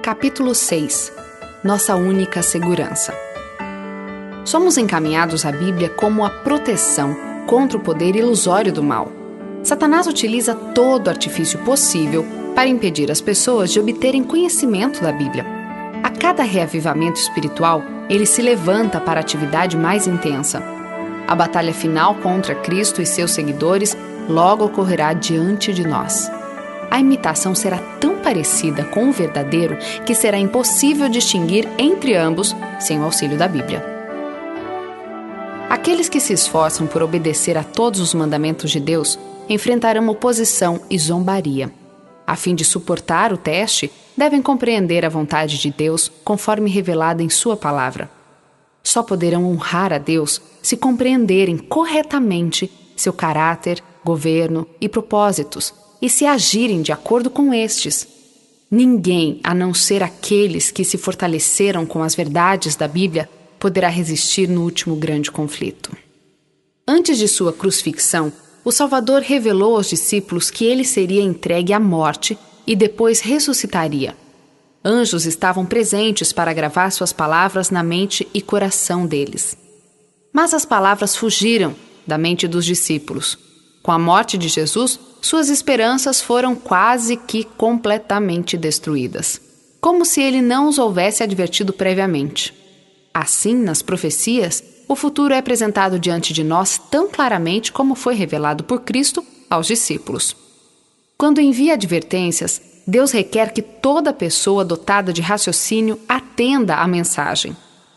Capítulo 6. Nossa única segurança. Somos encaminhados à Bíblia como a proteção contra o poder ilusório do mal. Satanás utiliza todo artifício possível para impedir as pessoas de obterem conhecimento da Bíblia. A cada reavivamento espiritual, ele se levanta para a atividade mais intensa. A batalha final contra Cristo e seus seguidores logo ocorrerá diante de nós. A imitação será tão parecida com o verdadeiro que será impossível distinguir entre ambos sem o auxílio da Bíblia. Aqueles que se esforçam por obedecer a todos os mandamentos de Deus enfrentarão oposição e zombaria. A fim de suportar o teste, devem compreender a vontade de Deus conforme revelada em sua palavra. Só poderão honrar a Deus se compreenderem corretamente seu caráter, governo e propósitos, e se agirem de acordo com estes. Ninguém, a não ser aqueles que se fortaleceram com as verdades da Bíblia, poderá resistir no último grande conflito. Antes de sua crucifixão, o Salvador revelou aos discípulos que ele seria entregue à morte e depois ressuscitaria. Anjos estavam presentes para gravar suas palavras na mente e coração deles. Mas as palavras fugiram da mente dos discípulos. Com a morte de Jesus, suas esperanças foram quase que completamente destruídas, como se ele não os houvesse advertido previamente. Assim, nas profecias, o futuro é apresentado diante de nós tão claramente como foi revelado por Cristo aos discípulos. Quando envia advertências, Deus requer que toda pessoa dotada de raciocínio atenda à mensagem.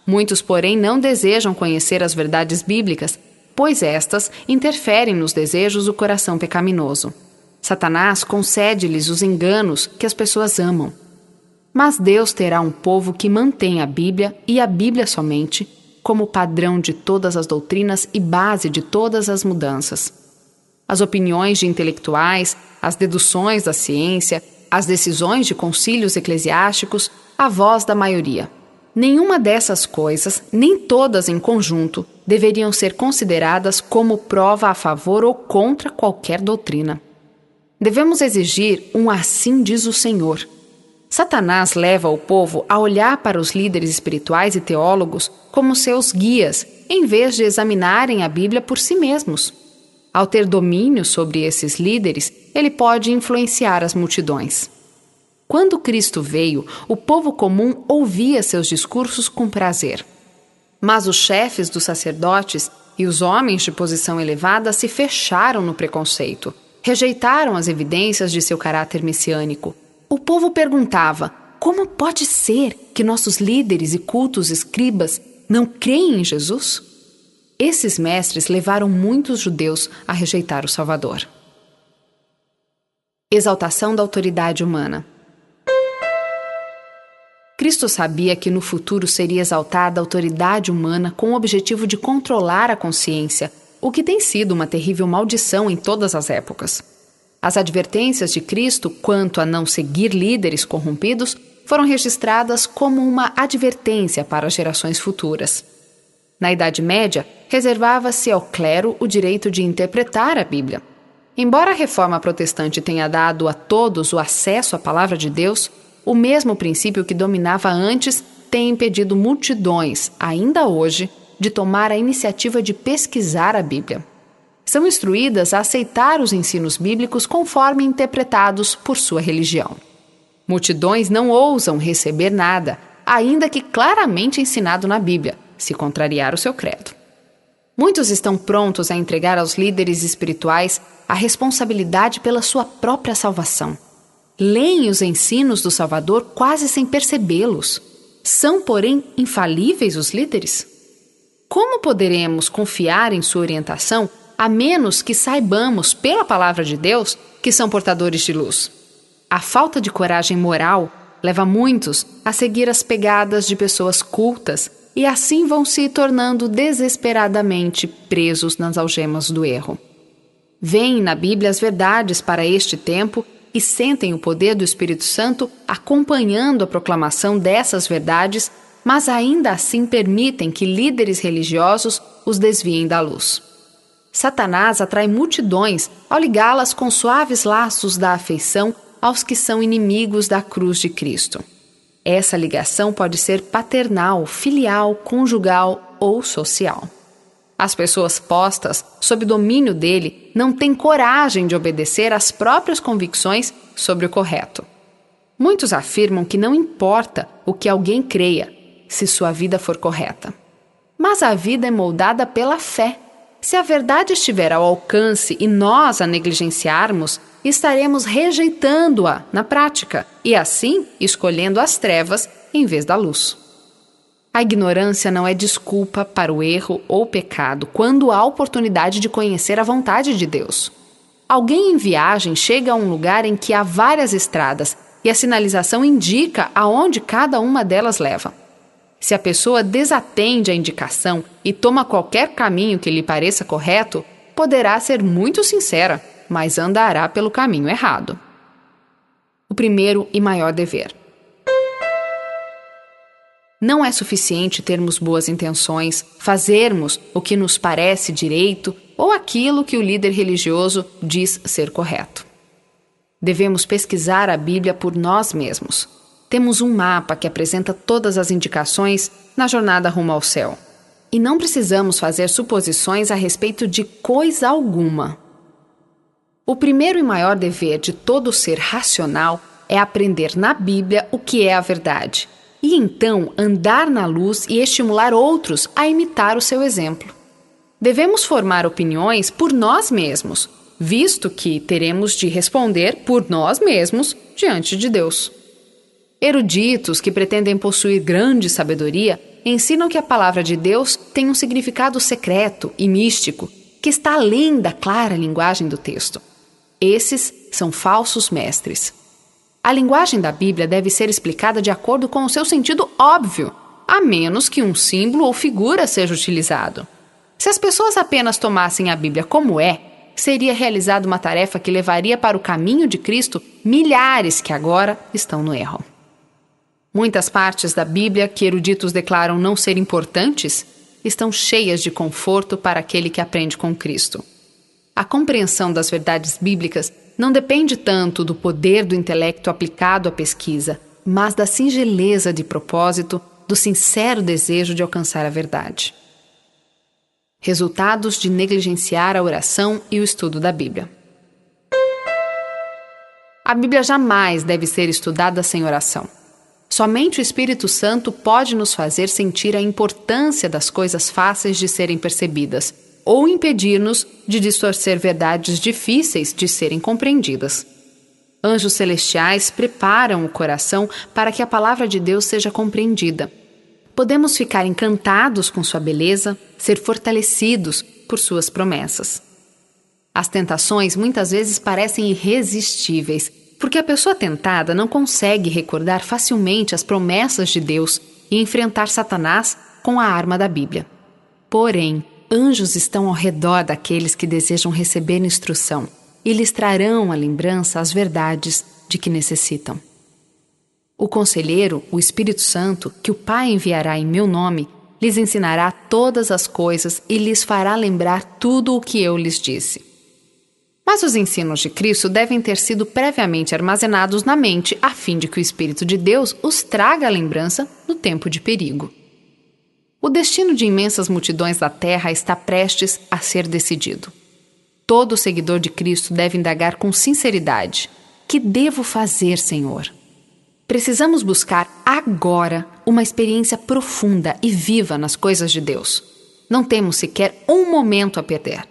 Muitos, porém, não desejam conhecer as verdades bíblicas, pois estas interferem nos desejos do coração pecaminoso. Satanás concede-lhes os enganos que as pessoas amam. Mas Deus terá um povo que mantém a Bíblia e a Bíblia somente como padrão de todas as doutrinas e base de todas as mudanças. As opiniões de intelectuais, as deduções da ciência, as decisões de concílios eclesiásticos, a voz da maioria. Nenhuma dessas coisas, nem todas em conjunto, deveriam ser consideradas como prova a favor ou contra qualquer doutrina. Devemos exigir um assim diz o Senhor. Satanás leva o povo a olhar para os líderes espirituais e teólogos como seus guias, em vez de examinarem a Bíblia por si mesmos. Ao ter domínio sobre esses líderes, ele pode influenciar as multidões. Quando Cristo veio, o povo comum ouvia seus discursos com prazer. Mas os chefes dos sacerdotes e os homens de posição elevada se fecharam no preconceito, rejeitaram as evidências de seu caráter messiânico. O povo perguntava: como pode ser que nossos líderes e cultos escribas não creem em Jesus? Esses mestres levaram muitos judeus a rejeitar o Salvador. Exaltação da autoridade humana. Cristo sabia que no futuro seria exaltada a autoridade humana com o objetivo de controlar a consciência, o que tem sido uma terrível maldição em todas as épocas. As advertências de Cristo quanto a não seguir líderes corrompidos foram registradas como uma advertência para as gerações futuras. Na Idade Média, reservava-se ao clero o direito de interpretar a Bíblia. Embora a reforma protestante tenha dado a todos o acesso à palavra de Deus, o mesmo princípio que dominava antes tem impedido multidões, ainda hoje, de tomar a iniciativa de pesquisar a Bíblia. São instruídas a aceitar os ensinos bíblicos conforme interpretados por sua religião. Multidões não ousam receber nada, ainda que claramente ensinado na Bíblia, se contrariar o seu credo. Muitos estão prontos a entregar aos líderes espirituais a responsabilidade pela sua própria salvação. Leem os ensinos do Salvador quase sem percebê-los. São, porém, infalíveis os líderes? Como poderemos confiar em sua orientação a menos que saibamos, pela palavra de Deus, que são portadores de luz? A falta de coragem moral leva muitos a seguir as pegadas de pessoas cultas e assim vão se tornando desesperadamente presos nas algemas do erro. Veem na Bíblia as verdades para este tempo e sentem o poder do Espírito Santo acompanhando a proclamação dessas verdades, mas ainda assim permitem que líderes religiosos os desviem da luz. Satanás atrai multidões ao ligá-las com suaves laços da afeição aos que são inimigos da cruz de Cristo. Essa ligação pode ser paternal, filial, conjugal ou social. As pessoas postas sob domínio dele não têm coragem de obedecer às próprias convicções sobre o correto. Muitos afirmam que não importa o que alguém creia, se sua vida for correta. Mas a vida é moldada pela fé. Se a verdade estiver ao alcance e nós a negligenciarmos, estaremos rejeitando-a na prática e, assim, escolhendo as trevas em vez da luz. A ignorância não é desculpa para o erro ou pecado quando há oportunidade de conhecer a vontade de Deus. Alguém em viagem chega a um lugar em que há várias estradas e a sinalização indica aonde cada uma delas leva. Se a pessoa desatende a indicação e toma qualquer caminho que lhe pareça correto, poderá ser muito sincera, mas andará pelo caminho errado. O primeiro e maior dever. Não é suficiente termos boas intenções, fazermos o que nos parece direito ou aquilo que o líder religioso diz ser correto. Devemos pesquisar a Bíblia por nós mesmos. Temos um mapa que apresenta todas as indicações na jornada rumo ao céu. E não precisamos fazer suposições a respeito de coisa alguma. O primeiro e maior dever de todo ser racional é aprender na Bíblia o que é a verdade. E então andar na luz e estimular outros a imitar o seu exemplo. Devemos formar opiniões por nós mesmos, visto que teremos de responder por nós mesmos diante de Deus. Eruditos que pretendem possuir grande sabedoria ensinam que a palavra de Deus tem um significado secreto e místico que está além da clara linguagem do texto. Esses são falsos mestres. A linguagem da Bíblia deve ser explicada de acordo com o seu sentido óbvio, a menos que um símbolo ou figura seja utilizado. Se as pessoas apenas tomassem a Bíblia como é, seria realizada uma tarefa que levaria para o caminho de Cristo milhares que agora estão no erro. Muitas partes da Bíblia que eruditos declaram não ser importantes estão cheias de conforto para aquele que aprende com Cristo. A compreensão das verdades bíblicas não depende tanto do poder do intelecto aplicado à pesquisa, mas da singeleza de propósito, do sincero desejo de alcançar a verdade. Resultados de negligenciar a oração e o estudo da Bíblia. A Bíblia jamais deve ser estudada sem oração. Somente o Espírito Santo pode nos fazer sentir a importância das coisas fáceis de serem percebidas, ou impedir-nos de distorcer verdades difíceis de serem compreendidas. Anjos celestiais preparam o coração para que a palavra de Deus seja compreendida. Podemos ficar encantados com sua beleza, ser fortalecidos por suas promessas. As tentações muitas vezes parecem irresistíveis, porque a pessoa tentada não consegue recordar facilmente as promessas de Deus e enfrentar Satanás com a arma da Bíblia. Porém, anjos estão ao redor daqueles que desejam receber instrução e lhes trarão à lembrança as verdades de que necessitam. O conselheiro, o Espírito Santo, que o Pai enviará em meu nome, lhes ensinará todas as coisas e lhes fará lembrar tudo o que eu lhes disse. Mas os ensinos de Cristo devem ter sido previamente armazenados na mente a fim de que o Espírito de Deus os traga à lembrança no tempo de perigo. O destino de imensas multidões da terra está prestes a ser decidido. Todo seguidor de Cristo deve indagar com sinceridade: que devo fazer, Senhor? Precisamos buscar agora uma experiência profunda e viva nas coisas de Deus. Não temos sequer um momento a perder.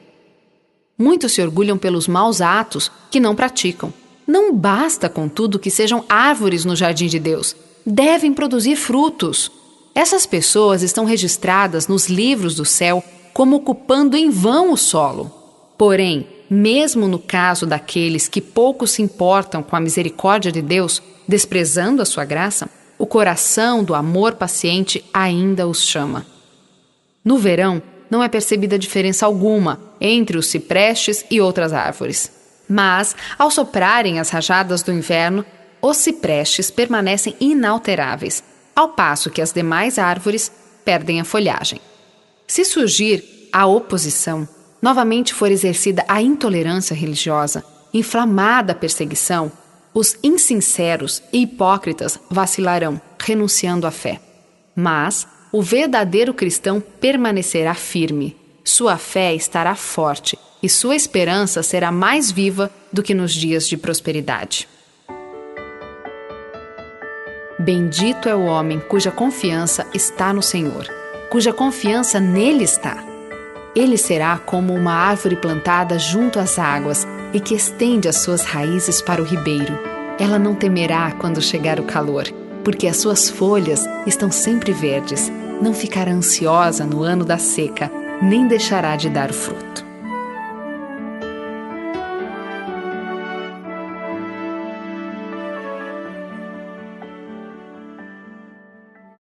Muitos se orgulham pelos maus atos que não praticam. Não basta, contudo, que sejam árvores no jardim de Deus. Devem produzir frutos. Essas pessoas estão registradas nos livros do céu como ocupando em vão o solo. Porém, mesmo no caso daqueles que pouco se importam com a misericórdia de Deus, desprezando a sua graça, o coração do amor paciente ainda os chama. No verão, não é percebida diferença alguma entre os ciprestes e outras árvores. Mas, ao soprarem as rajadas do inverno, os ciprestes permanecem inalteráveis, ao passo que as demais árvores perdem a folhagem. Se surgir a oposição, novamente for exercida a intolerância religiosa, inflamada a perseguição, Os insinceros e hipócritas vacilarão, renunciando à fé. Mas o verdadeiro cristão permanecerá firme. Sua fé estará forte e sua esperança será mais viva do que nos dias de prosperidade. Bendito é o homem cuja confiança está no Senhor, cuja confiança nele está. Ele será como uma árvore plantada junto às águas e que estende as suas raízes para o ribeiro. Ela não temerá quando chegar o calor, porque as suas folhas estão sempre verdes. Não ficará ansiosa no ano da seca, nem deixará de dar o fruto.